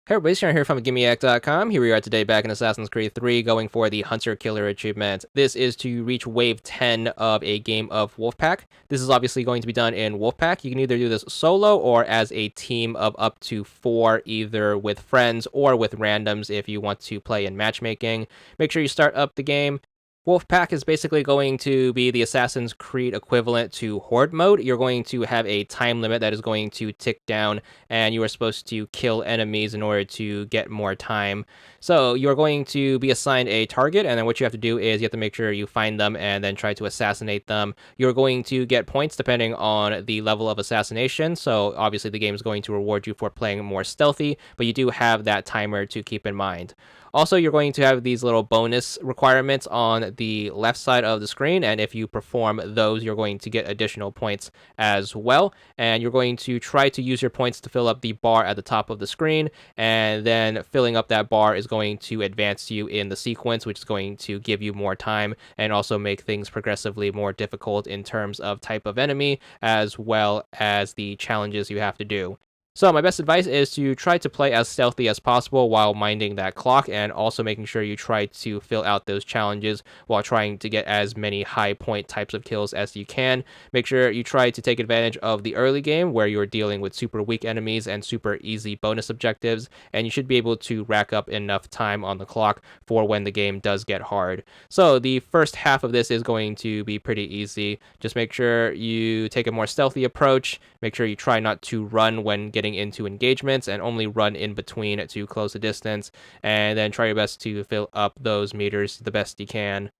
Hey everybody, Sharon here from VidGamiac.com. Here we are today back in Assassin's Creed 3 going for the Hunter Killer achievement. This is to reach wave 10 of a game of Wolfpack. This is obviously going to be done in Wolfpack. You can either do this solo or as a team of up to 4, either with friends or with randoms if you want to play in matchmaking. Make sure you start up the game. Wolfpack is basically going to be the Assassin's Creed equivalent to Horde mode. You're going to have a time limit that is going to tick down, and you are supposed to kill enemies in order to get more time. So you're going to be assigned a target, and then what you have to do is you have to make sure you find them and then try to assassinate them. You're going to get points depending on the level of assassination. So obviously the game is going to reward you for playing more stealthy, but you do have that timer to keep in mind. Also, you're going to have these little bonus requirements on the left side of the screen, and if you perform those, you're going to get additional points as well. And you're going to try to use your points to fill up the bar at the top of the screen, and then filling up that bar is going to advance you in the sequence, which is going to give you more time and also make things progressively more difficult in terms of type of enemy, as well as the challenges you have to do. So my best advice is to try to play as stealthy as possible while minding that clock, and also making sure you try to fill out those challenges while trying to get as many high point types of kills as you can. Make sure you try to take advantage of the early game where you're dealing with super weak enemies and super easy bonus objectives, and you should be able to rack up enough time on the clock for when the game does get hard. So the first half of this is going to be pretty easy. Just make sure you take a more stealthy approach. Make sure you try not to run when getting into engagements and only run in between to close the distance, and then try your best to fill up those meters the best you can.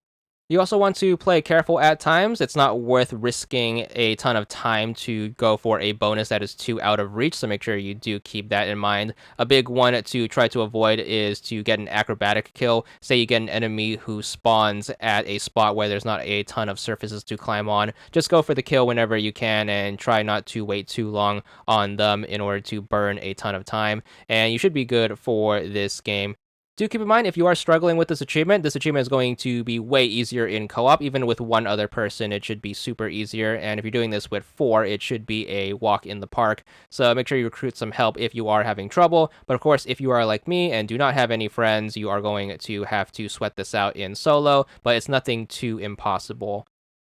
You also want to play careful at times. It's not worth risking a ton of time to go for a bonus that is too out of reach, so make sure you do keep that in mind. A big one to try to avoid is to get an acrobatic kill. Say you get an enemy who spawns at a spot where there's not a ton of surfaces to climb on. Just go for the kill whenever you can and try not to wait too long on them in order to burn a ton of time. And you should be good for this game. Do keep in mind, if you are struggling with this achievement is going to be way easier in co-op. Even with one other person, it should be super easier. And if you're doing this with 4, it should be a walk in the park. So make sure you recruit some help if you are having trouble. But of course, if you are like me and do not have any friends, you are going to have to sweat this out in solo. But it's nothing too impossible.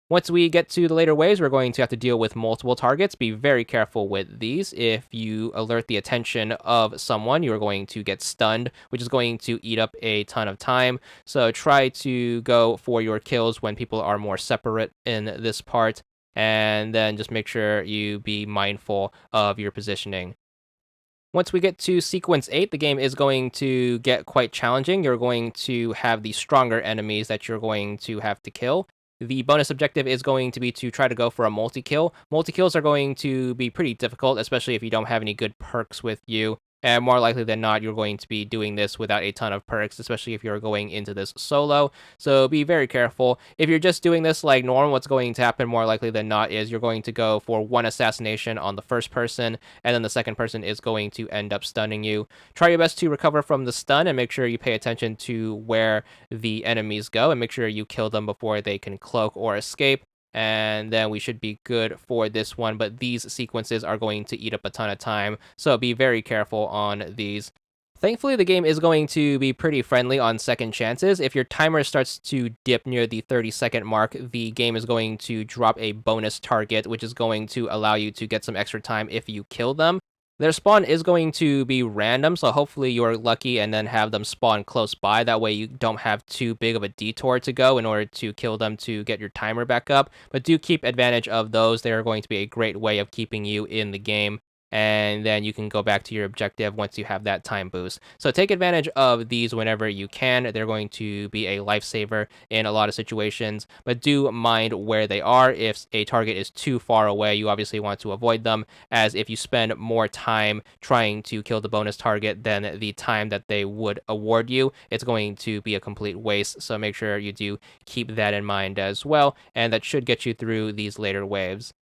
Once we get to the later waves, we're going to have to deal with multiple targets. Be very careful with these. If you alert the attention of someone, you are going to get stunned, which is going to eat up a ton of time. So try to go for your kills when people are more separate in this part, and then just make sure you be mindful of your positioning. Once we get to sequence 8, the game is going to get quite challenging. You're going to have the stronger enemies that you're going to have to kill. The bonus objective is going to be to try to go for a multi-kill. Multi-kills are going to be pretty difficult, especially if you don't have any good perks with you. And more likely than not, you're going to be doing this without a ton of perks, especially if you're going into this solo. So be very careful. If you're just doing this like normal, what's going to happen more likely than not is you're going to go for one assassination on the first person, and then the second person is going to end up stunning you. Try your best to recover from the stun, and make sure you pay attention to where the enemies go, and make sure you kill them before they can cloak or escape. And then we should be good for this one, but these sequences are going to eat up a ton of time, so be very careful on these. Thankfully, the game is going to be pretty friendly on second chances. If your timer starts to dip near the 30-second mark, the game is going to drop a bonus target, which is going to allow you to get some extra time if you kill them. Their spawn is going to be random, so hopefully you're lucky and then have them spawn close by. That way you don't have too big of a detour to go in order to kill them to get your timer back up. But do keep advantage of those. They are going to be a great way of keeping you in the game, and then you can go back to your objective once you have that time boost. So take advantage of these whenever you can. They're going to be a lifesaver in a lot of situations, but do mind where they are. If a target is too far away, you obviously want to avoid them, as if you spend more time trying to kill the bonus target than the time that they would award you, it's going to be a complete waste. So make sure you do keep that in mind as well, and that should get you through these later waves.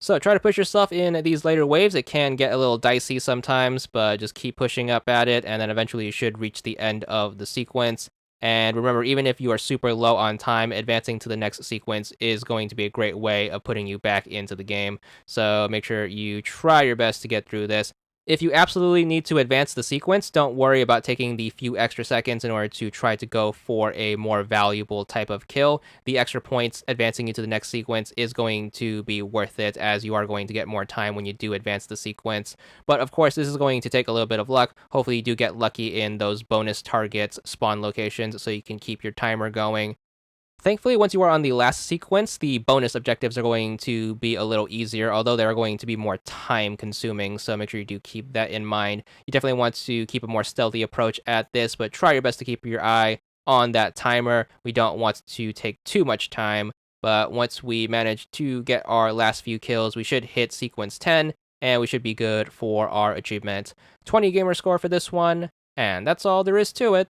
So try to push yourself in these later waves. It can get a little dicey sometimes, but just keep pushing up at it, and then eventually you should reach the end of the sequence. And remember, even if you are super low on time, advancing to the next sequence is going to be a great way of putting you back into the game. So make sure you try your best to get through this. If you absolutely need to advance the sequence, don't worry about taking the few extra seconds in order to try to go for a more valuable type of kill. The extra points advancing you to the next sequence is going to be worth it, as you are going to get more time when you do advance the sequence. But of course, this is going to take a little bit of luck. Hopefully, you do get lucky in those bonus targets spawn locations so you can keep your timer going. Thankfully, once you are on the last sequence, the bonus objectives are going to be a little easier, although they're going to be more time consuming, so make sure you do keep that in mind. You definitely want to keep a more stealthy approach at this, but try your best to keep your eye on that timer. We don't want to take too much time, but once we manage to get our last few kills, we should hit sequence 10, and we should be good for our achievement. 20 gamer score for this one, and that's all there is to it.